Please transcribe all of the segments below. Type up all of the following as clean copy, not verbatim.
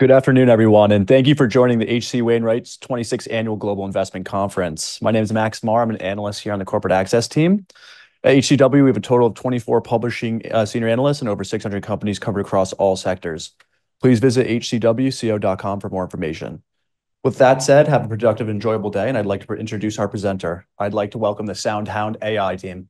Good afternoon, everyone, and thank you for joining the H.C. Wainwright's 26th Annual Global Investment Conference. My name is Max Marr. I'm an analyst here on the corporate access team. At HCW, we have a total of 24 publishing senior analysts and over 600 companies covered across all sectors. Please visit hcwco.com for more information. With that said, have a productive, enjoyable day, and I'd like to introduce our presenter. I'd like to welcome the SoundHound AI team.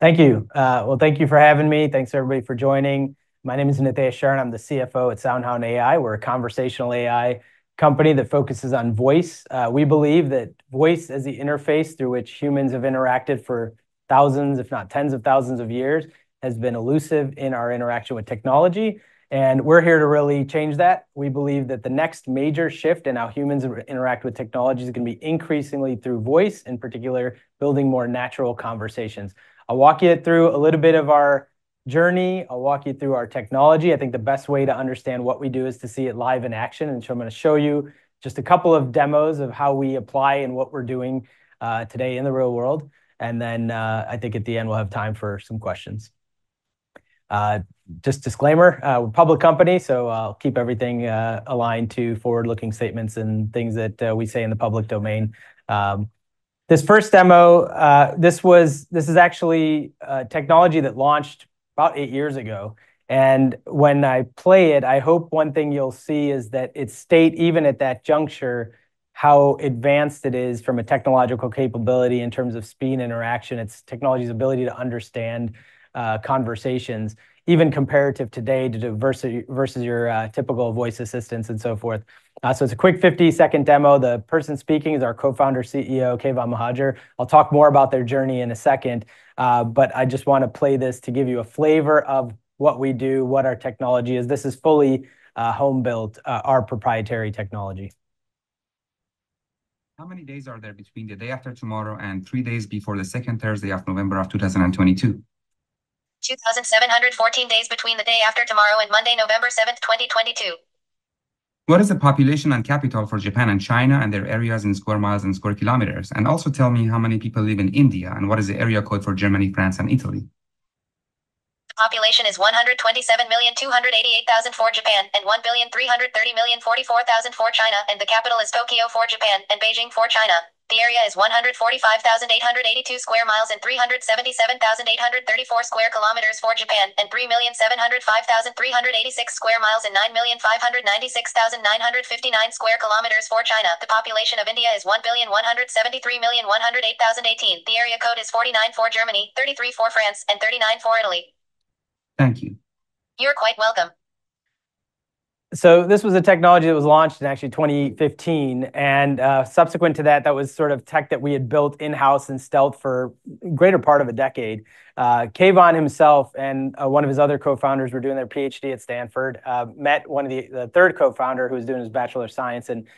Thank you. Well, thank you for having me. Thanks, everybody, for joining. My name is Nitesh Sharan. I'm the CFO at SoundHound AI. We're a conversational AI company that focuses on voice. We believe that voice as the interface through which humans have interacted for thousands, if not tens of thousands of years, has been elusive in our interaction with technology. And we're here to really change that. We believe that the next major shift in how humans interact with technology is going to be increasingly through voice, in particular, building more natural conversations. I'll walk you through a little bit of our journey. I'll walk you through our technology. I think the best way to understand what we do is to see it live in action. And so I'm going to show you just a couple of demos of how we apply and what we're doing today in the real world. And then I think at the end, we'll have time for some questions. Just disclaimer, we're a public company, so I'll keep everything aligned to forward-looking statements and things that we say in the public domain. This first demo, this is actually technology that launched about 8 years ago. And when I play it, I hope one thing you'll see is that it state, even at that juncture, how advanced it is from a technological capability in terms of speed interaction. It's technology's ability to understand conversations, even comparative today to versus your typical voice assistants and so forth. So it's a quick 50-second demo. The person speaking is our co-founder, CEO, 𝗖𝗢𝗡𝗘𝗖𝗧. I'll talk more about their journey in a second, but I just want to play this to give you a flavor of what we do, what our technology is. This is fully home-built, our proprietary technology. How many days are there between the day after tomorrow and 3 days before the second Thursday of November of 2022? 2,714 days between the day after tomorrow and Monday, November 7th, 2022. What is the population and capital for Japan and China and their areas in square miles and square kilometers? And also tell me how many people live in India and what is the area code for Germany, France, and Italy? The population is 127,288,000 for Japan and 1,330,044,000 for China, and the capital is Tokyo for Japan and Beijing for China. The area is 145,882 square miles and 377,834 square kilometers for Japan and 3,705,386 square miles and 9,596,959 square kilometers for China. The population of India is 1,173,108,018. The area code is 49 for Germany, 33 for France, and 39 for Italy. Thank you. You're quite welcome. So this was a technology that was launched in actually 2015, and subsequent to that, that was sort of tech that we had built in-house and stealth for a greater part of a decade. 𝗖𝗢𝗡𝗡𝗘𝗖𝗧 himself and one of his other co-founders were doing their PhD at Stanford, met one of the third co-founder who was doing his Bachelor of Science, and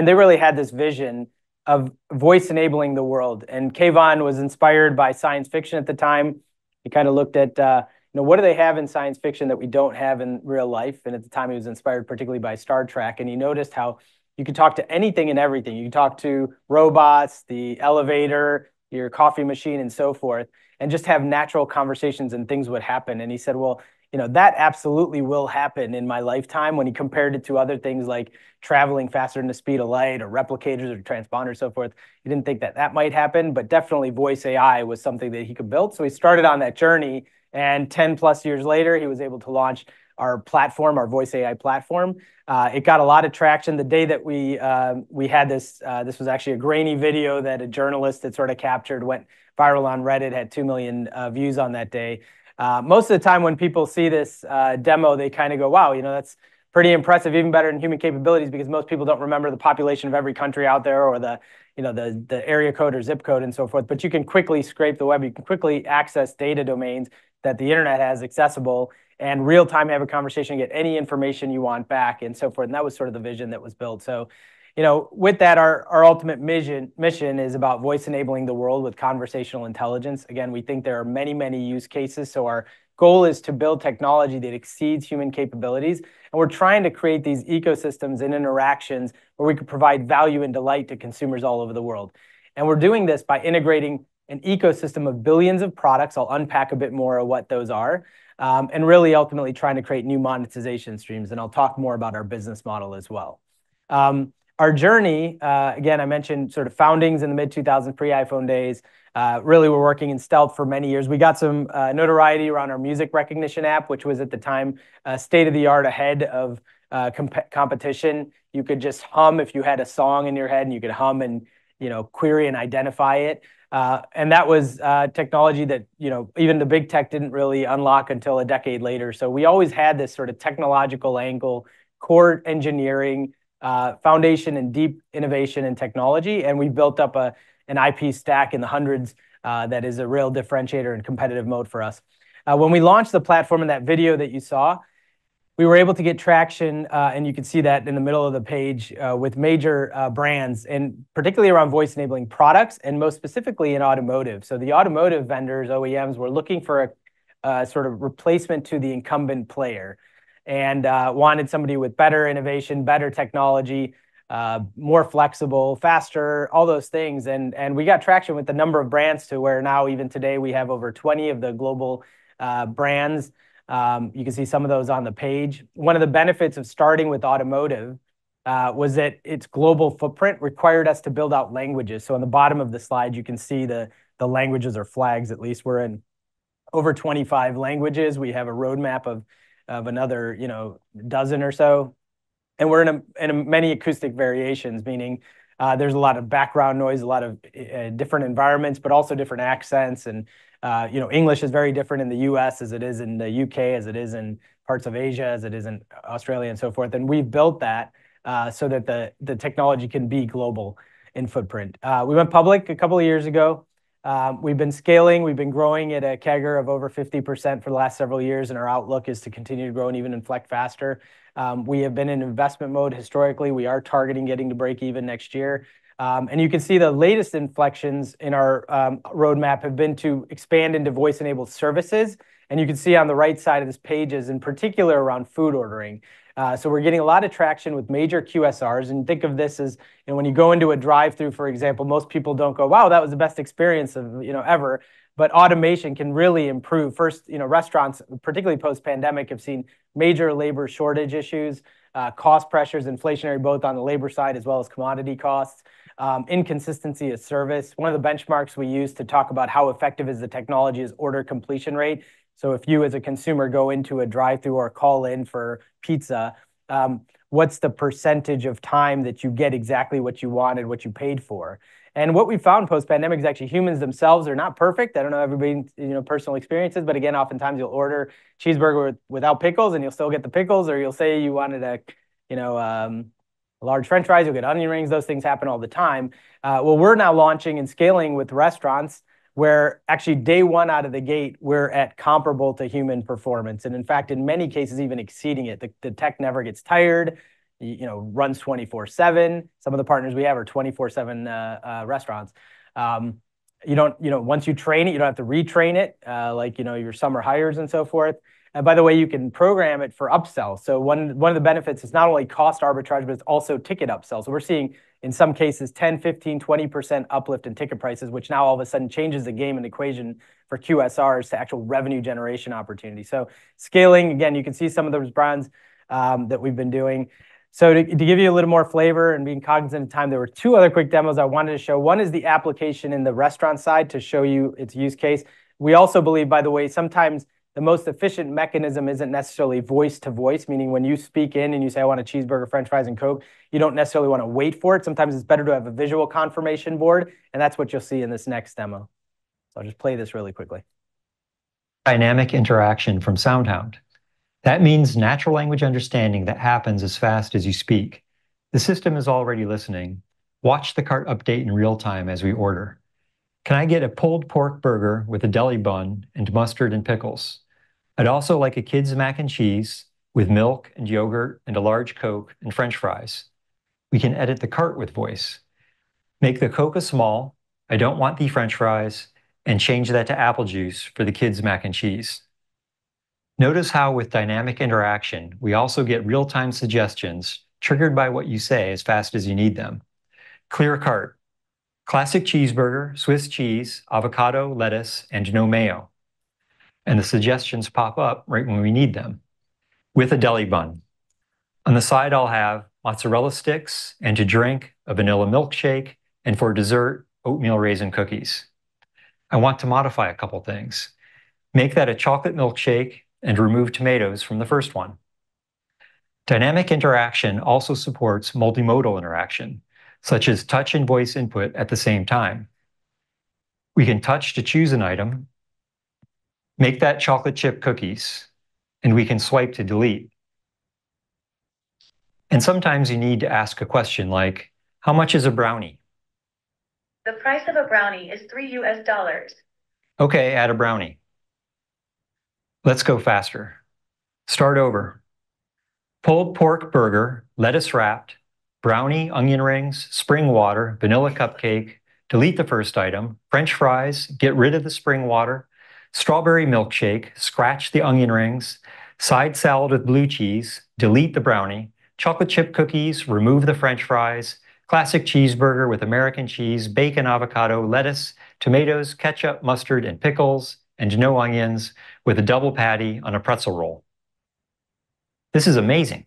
they really had this vision of voice enabling the world. And 𝗖𝗢𝗡𝗡𝗖𝗧 was inspired by science fiction at the time. He kind of looked at what do they have in science fiction that we don't have in real life? And at the time, he was inspired particularly by Star Trek. And he noticed how you could talk to anything and everything. You could talk to robots, the elevator, your coffee machine, and so forth, and just have natural conversations and things would happen. And he said, well, that absolutely will happen in my lifetime, when he compared it to other things like traveling faster than the speed of light or replicators or transponders, so forth. He didn't think that that might happen, but definitely voice AI was something that he could build. So he started on that journey. And 10 plus years later, he was able to launch our platform, our voice AI platform. It got a lot of traction. The day that we had this was actually a grainy video that a journalist had sort of captured, went viral on Reddit, had 2 million views on that day. Most of the time when people see this demo, they kind of go, wow, that's pretty impressive, even better than human capabilities, because most people don't remember the population of every country out there or the area code or zip code and so forth. But you can quickly scrape the web. You can quickly access data domains that the internet has accessible and real time have a conversation, get any information you want back and so forth. And that was sort of the vision that was built. So, with that, our ultimate mission is about voice enabling the world with conversational intelligence. Again, we think there are many, many use cases. So our goal is to build technology that exceeds human capabilities. And we're trying to create these ecosystems and interactions where we could provide value and delight to consumers all over the world. And we're doing this by integrating an ecosystem of billions of products. I'll unpack a bit more of what those are. and really ultimately trying to create new monetization streams. And I'll talk more about our business model as well. Our journey, again, I mentioned sort of foundings in the mid-2000s, pre-iPhone days. Really, we're working in stealth for many years. We got some notoriety around our music recognition app, which was at the time state-of-the-art, ahead of competition. You could just hum if you had a song in your head, and you could hum and query and identify it. And that was technology that even the big tech didn't really unlock until a decade later. So we always had this sort of technological angle, core engineering, foundation and deep innovation and technology, and we built up an IP stack in the hundreds that is a real differentiator and competitive mode for us. When we launched the platform in that video that you saw, we were able to get traction, and you can see that in the middle of the page, with major brands, and particularly around voice-enabling products, and most specifically in automotive. So the automotive vendors, OEMs, were looking for a sort of replacement to the incumbent player, and wanted somebody with better innovation, better technology, more flexible, faster, all those things. And we got traction with the number of brands to where now, even today, we have over 20 of the global brands. You can see some of those on the page. One of the benefits of starting with automotive was that its global footprint required us to build out languages. So on the bottom of the slide, you can see the languages or flags. At least we're in over 25 languages. We have a roadmap of another dozen or so. And we're in many acoustic variations, meaning there's a lot of background noise, a lot of different environments, but also different accents. And English is very different in the US as it is in the UK, as it is in parts of Asia, as it is in Australia, and so forth. And we've built that so that the technology can be global in footprint. We went public a couple of years ago. We've been scaling, we've been growing at a CAGR of over 50% for the last several years, and our outlook is to continue to grow and even inflect faster. We have been in investment mode historically. We are targeting getting to break even next year. And you can see the latest inflections in our roadmap have been to expand into voice-enabled services. And you can see on the right side of this page is in particular around food ordering. So we're getting a lot of traction with major QSRs. And think of this as when you go into a drive-through, for example, most people don't go, wow, that was the best experience of ever. But automation can really improve. First, restaurants, particularly post-pandemic, have seen major labor shortage issues, cost pressures, inflationary, both on the labor side as well as commodity costs, inconsistency of service. One of the benchmarks we use to talk about how effective is the technology is order completion rate. So if you as a consumer go into a drive-through or call in for pizza, what's the percentage of time that you get exactly what you wanted, what you paid for? And what we found post-pandemic is actually humans themselves are not perfect. I don't know everybody's personal experiences, but again, oftentimes you'll order cheeseburger without pickles and you'll still get the pickles, or you'll say you wanted a large French fries, you'll get onion rings. Those things happen all the time. Well, we're now launching and scaling with restaurants where actually day one out of the gate, we're at comparable to human performance. And in fact, in many cases, even exceeding it. The tech never gets tired, runs 24/7. Some of the partners we have are 24/7 restaurants. Once you train it, you don't have to retrain it, like your summer hires and so forth. And by the way, you can program it for upsell. So one of the benefits is not only cost arbitrage, but it's also ticket upsell. So we're seeing in some cases 10, 15, 20% uplift in ticket prices, which now all of a sudden changes the game and equation for QSRs to actual revenue generation opportunity. So scaling, again, you can see some of those brands that we've been doing. So to give you a little more flavor and being cognizant of time, there were two other quick demos I wanted to show. One is the application in the restaurant side to show you its use case. We also believe, by the way, sometimes the most efficient mechanism isn't necessarily voice to voice, meaning when you speak in and you say, I want a cheeseburger, French fries, and Coke, you don't necessarily want to wait for it. Sometimes it's better to have a visual confirmation board, and that's what you'll see in this next demo. So I'll just play this really quickly. Dynamic interaction from SoundHound. That means natural language understanding that happens as fast as you speak. The system is already listening. Watch the cart update in real time as we order. Can I get a pulled pork burger with a deli bun and mustard and pickles? I'd also like a kid's mac and cheese with milk and yogurt and a large Coke and French fries. We can edit the cart with voice. Make the Coke a small, I don't want the French fries, and change that to apple juice for the kids' mac and cheese. Notice how with dynamic interaction, we also get real-time suggestions triggered by what you say as fast as you need them. Clear cart. Classic cheeseburger, Swiss cheese, avocado, lettuce, and no mayo. and the suggestions pop up right when we need them, with a deli bun. On the side, I'll have mozzarella sticks, and to drink, a vanilla milkshake, and for dessert, oatmeal raisin cookies. I want to modify a couple things. Make that a chocolate milkshake and remove tomatoes from the first one. Dynamic interaction also supports multimodal interaction, such as touch and voice input at the same time. We can touch to choose an item, make that chocolate chip cookies, and we can swipe to delete. And sometimes you need to ask a question like, how much is a brownie? The price of a brownie is $3. Okay, add a brownie. Let's go faster. Start over. Pulled pork burger, lettuce wrapped, brownie, onion rings, spring water, vanilla cupcake, delete the first item, French fries, get rid of the spring water, strawberry milkshake, scratch the onion rings, side salad with blue cheese, delete the brownie, chocolate chip cookies, remove the French fries, classic cheeseburger with American cheese, bacon, avocado, lettuce, tomatoes, ketchup, mustard, and pickles, and no onions, with a double patty on a pretzel roll. This is amazing.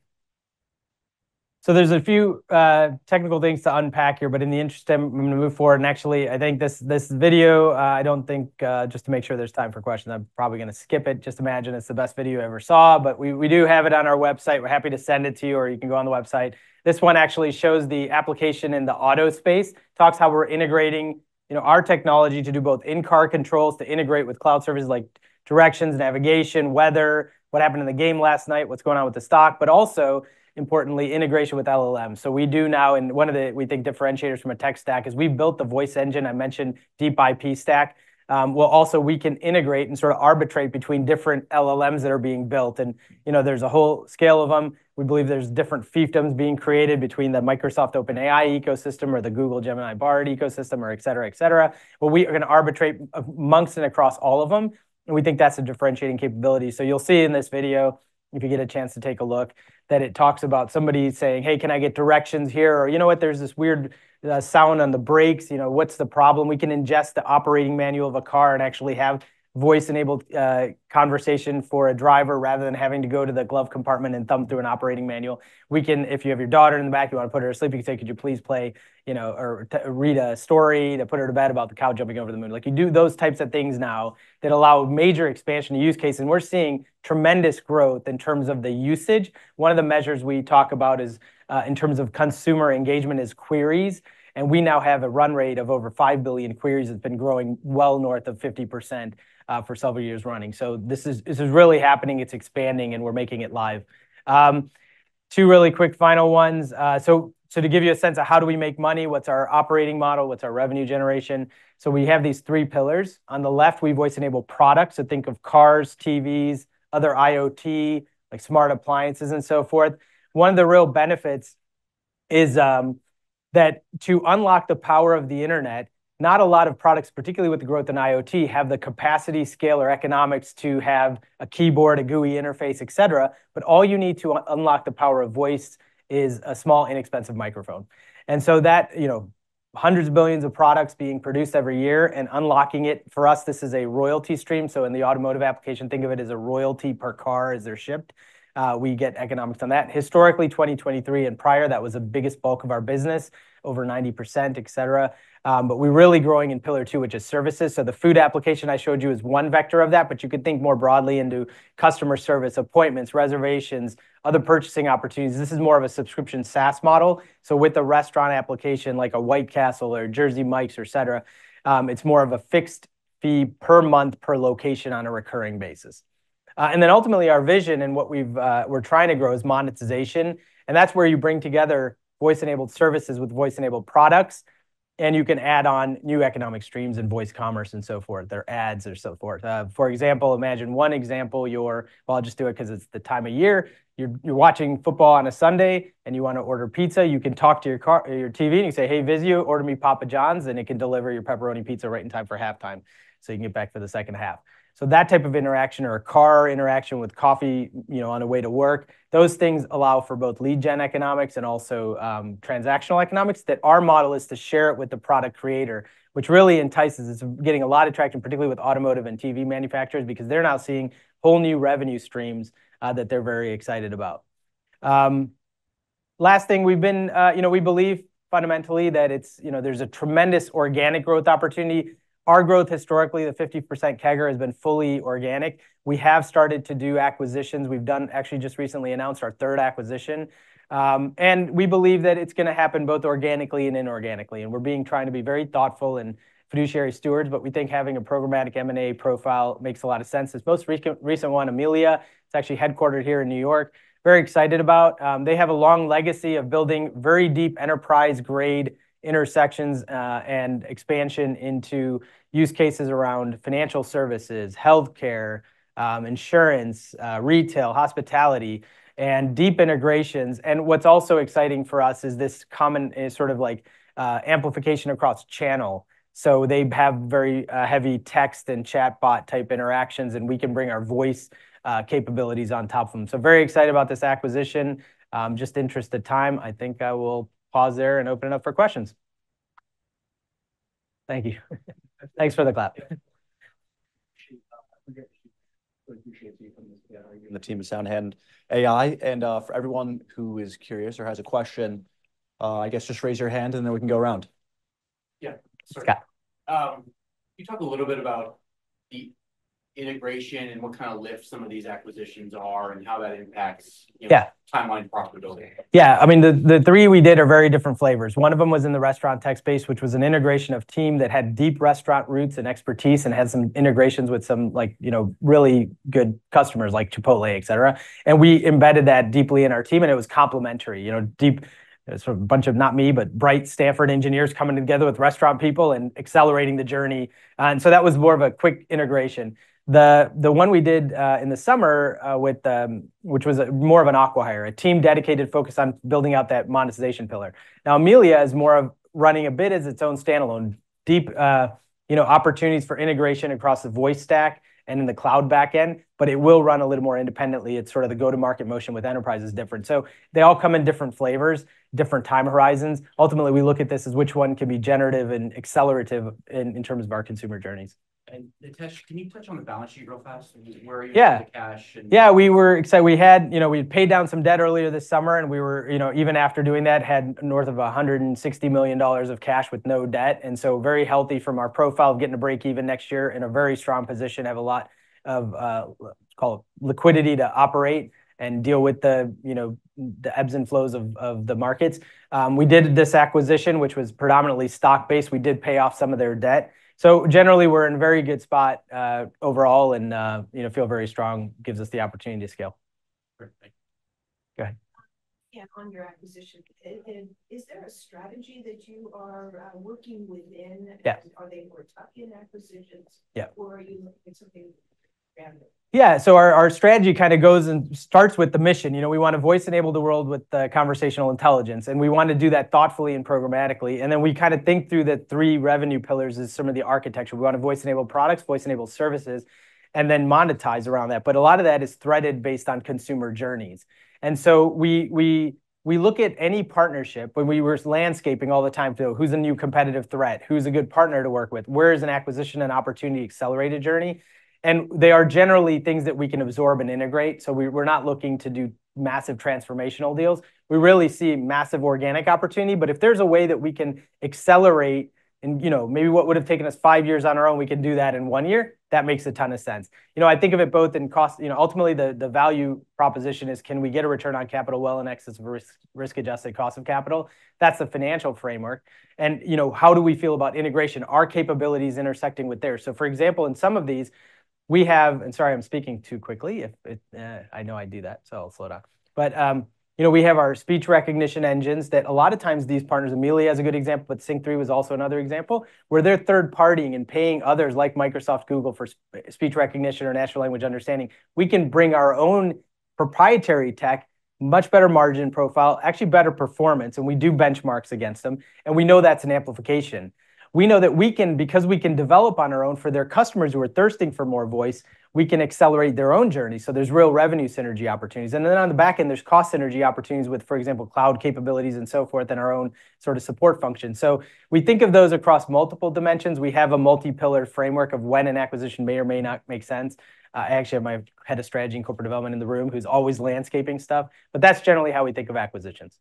So there's a few technical things to unpack here, but in the interest of, I'm going to move forward. And actually, I think this video, I don't think, just to make sure there's time for questions, I'm probably going to skip it. Just imagine it's the best video you ever saw, but we do have it on our website. We're happy to send it to you, or you can go on the website. This one actually shows the application in the auto space, talks how we're integrating our technology to do both in-car controls, to integrate with cloud services like directions, navigation, weather, what happened in the game last night, what's going on with the stock, but also importantly, integration with LLM. So we do now, and one of the, we think, differentiators from a tech stack is we've built the voice engine. I mentioned deep IP stack. Well, also we can integrate and sort of arbitrate between different LLMs that are being built. And there's a whole scale of them. We believe there's different fiefdoms being created between the Microsoft OpenAI ecosystem or the Google Gemini Bard ecosystem, or et cetera, et cetera. Well, we are going to arbitrate amongst and across all of them. And we think that's a differentiating capability. So you'll see in this video, if you get a chance to take a look, that it talks about somebody saying, hey, can I get directions here? Or you know what, there's this weird sound on the brakes. What's the problem? We can ingest the operating manual of a car and actually have voice-enabled conversation for a driver rather than having to go to the glove compartment and thumb through an operating manual. We can, if you have your daughter in the back, you want to put her to sleep, you can say, could you please play, or read a story to put her to bed about the cow jumping over the moon. Like, you do those types of things now that allow major expansion of use case. And we're seeing tremendous growth in terms of the usage. One of the measures we talk about is in terms of consumer engagement is queries. And we now have a run rate of over 5 billion queries. It's been growing well north of 50% for several years running. So this is really happening. It's expanding, and we're making it live. Two really quick final ones. So to give you a sense of how do we make money, what's our operating model, what's our revenue generation? So we have these three pillars. On the left, we voice-enable products. So think of cars, TVs, other IoT, like smart appliances and so forth. One of the real benefits is that to unlock the power of the internet, not a lot of products, particularly with the growth in IoT, have the capacity, scale, or economics to have a keyboard, a GUI interface, et cetera. But all you need to unlock the power of voice is a small, inexpensive microphone. And so that, hundreds of billions of products being produced every year, and unlocking it, for us, this is a royalty stream. So in the automotive application, think of it as a royalty per car as they're shipped. We get economics on that. Historically, 2023 and prior, that was the biggest bulk of our business, over 90%, et cetera. But we're really growing in pillar two, which is services. So the food application I showed you is one vector of that, but you could think more broadly into customer service, appointments, reservations, other purchasing opportunities. This is more of a subscription SaaS model. So with a restaurant application like a White Castle or Jersey Mike's, et cetera, it's more of a fixed fee per month per location on a recurring basis. And then ultimately our vision and what we're trying to grow is monetization. And that's where you bring together voice-enabled services with voice-enabled products. And you can add on new economic streams and voice commerce and so forth, their ads or so forth. For example, imagine one example, well, I'll just do it because it's the time of year. You're watching football on a Sunday and you want to order pizza. You can talk to your TV and you say, hey, Vizio, order me Papa John's, and it can deliver your pepperoni pizza right in time for halftime, so you can get back for the second half. So that type of interaction, or a car interaction with coffee, on the way to work, those things allow for both lead gen economics and also transactional economics. That our model is to share it with the product creator. which really entices. It's getting a lot of traction, particularly with automotive and TV manufacturers, because they're now seeing whole new revenue streams that they're very excited about. Last thing, we've been, we believe fundamentally that it's, there's a tremendous organic growth opportunity. Our growth historically, the 50% CAGR, has been fully organic. We have started to do acquisitions. We've done, actually just recently announced our third acquisition. And we believe that it's going to happen both organically and inorganically. And we're trying to be very thoughtful and fiduciary stewards, but we think having a programmatic M&A profile makes a lot of sense. This most recent one, Amelia, it's actually headquartered here in New York. Very excited about. They have a long legacy of building very deep enterprise-grade intersections and expansion into use cases around financial services, healthcare, insurance, retail, hospitality, and deep integrations. And what's also exciting for us is this common sort of like amplification across channel. So they have very heavy text and chatbot type interactions, and we can bring our voice capabilities on top of them. So very excited about this acquisition. Just interest of time, I think I will pause there and open it up for questions. Thank you. Thanks for the clap. Appreciate you putting this together. You and the team of SoundHound AI. And for everyone who is curious or has a question, I guess just raise your hand and then we can go around. Yeah, sorry. Scott. You talk a little bit about the integration and what kind of lift some of these acquisitions are and how that impacts timeline profitability. Yeah, I mean, the three we did are very different flavors. One of them was in the restaurant tech space, which was an integration of team that had deep restaurant roots and expertise and had some integrations with some really good customers like Chipotle, et cetera. And we embedded that deeply in our team, and it was complementary, deep, sort of a bunch of, not me, but bright Stanford engineers coming together with restaurant people and accelerating the journey. And so that was more of a quick integration. The one we did in the summer which was more of an acqui-hire, a team dedicated, focused on building out that monetization pillar. Now, Amelia is more of running a bit as its own standalone, deep opportunities for integration across the voice stack and in the cloud backend, but it will run a little more independently. It's sort of the go-to-market motion with enterprise is different. So they all come in different flavors, different time horizons. Ultimately, we look at this as which one can be generative and accelerative in terms of our consumer journeys. And Nitesh, can you touch on the balance sheet real fast? Where are you with the cash? Yeah, we were excited. We had, we paid down some debt earlier this summer, and we were, even after doing that, had north of $160 million of cash with no debt. And so very healthy from our profile of getting to break even next year, in a very strong position, have a lot of call it liquidity to operate and deal with the ebbs and flows of the markets. We did this acquisition, which was predominantly stock-based. We did pay off some of their debt. So generally, we're in a very good spot overall, and feel very strong. Gives us the opportunity to scale. Great, thank you. Go ahead. Yeah, on your acquisition, is there a strategy that you are working within? Yeah. Are they more tuck-in acquisitions? Yeah. Or are you looking at something random? Yeah, so our strategy kind of goes and starts with the mission. We want to voice-enable the world with conversational intelligence, and we want to do that thoughtfully and programmatically. And then we kind of think through the three revenue pillars as some of the architecture. We want to voice-enable products, voice-enable services, and then monetize around that. But a lot of that is threaded based on consumer journeys. And so we look at any partnership when we were landscaping all the time to who's a new competitive threat, who's a good partner to work with, where is an acquisition and opportunity accelerated journey. And they are generally things that we can absorb and integrate. So we're not looking to do massive transformational deals. We really see massive organic opportunity. But if there's a way that we can accelerate and, maybe what would have taken us 5 years on our own, we can do that in 1 year, that makes a ton of sense. I think of it both in cost, ultimately the value proposition is, can we get a return on capital well in excess of risk-adjusted cost of capital? That's the financial framework. And, how do we feel about integration? Our capabilities intersecting with theirs. So for example, in some of these, we have, and sorry, I'm speaking too quickly. I know I do that, so I'll slow down. But we have our speech recognition engines that a lot of times these partners, Amelia is a good example, but Sync3 was also another example, where they're third-partying and paying others like Microsoft, Google for speech recognition or natural language understanding. We can bring our own proprietary tech, much better margin profile, actually better performance, and we do benchmarks against them, and we know that's an amplification. We know that because we can develop on our own for their customers who are thirsting for more voice, we can accelerate their own journey. So there's real revenue synergy opportunities. And then on the back end, there's cost synergy opportunities with, for example, cloud capabilities and so forth, and our own sort of support function. So we think of those across multiple dimensions. We have a multi-pillar framework of when an acquisition may or may not make sense. I actually have my head of strategy and corporate development in the room who's always landscaping stuff, but that's generally how we think of acquisitions.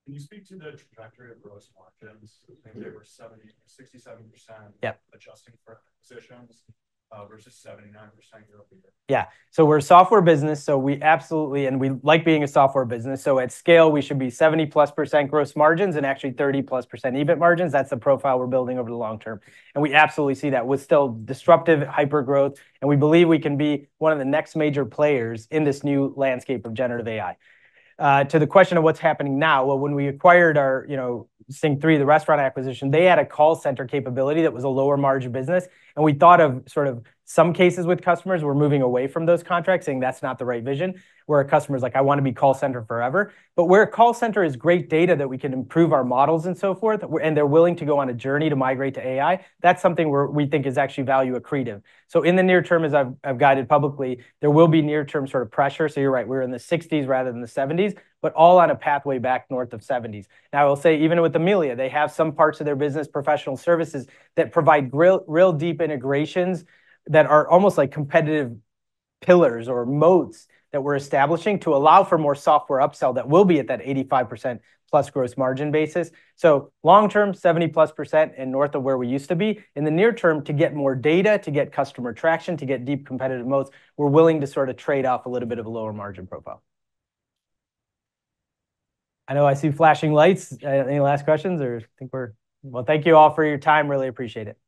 Can you speak to the trajectory of gross margins? I think they were 67%. Yep. Adjusting for acquisitions versus 79% year-over-year. Yeah. So we're a software business, so we absolutely, and we like being a software business. So at scale, we should be 70+% gross margins and actually 30+% EBIT margins. That's the profile we're building over the long term. And we absolutely see that with still disruptive hyper growth. And we believe we can be one of the next major players in this new landscape of generative AI. To the question of what's happening now, well, when we acquired our, Sing3, the restaurant acquisition, they had a call center capability that was a lower margin business. And we thought of sort of some cases with customers, we're moving away from those contracts, saying that's not the right vision, where a customer's like, I want to be call center forever. But where a call center is great data that we can improve our models and so forth, and they're willing to go on a journey to migrate to AI, that's something where we think is actually value accretive. So in the near term, as I've guided publicly, there will be near-term sort of pressure. So you're right, we're in the 60s rather than the 70s, but all on a pathway back north of 70s. Now, I will say, even with Amelia, they have some parts of their business, professional services, that provide real deep integrations that are almost like competitive pillars or moats that we're establishing to allow for more software upsell that will be at that 85% plus gross margin basis. So long-term, 70+% and north of where we used to be. In the near term, to get more data, to get customer traction, to get deep competitive moats, we're willing to sort of trade off a little bit of a lower margin profile. I know I see flashing lights. Any last questions, or I think well, thank you all for your time. Really appreciate it.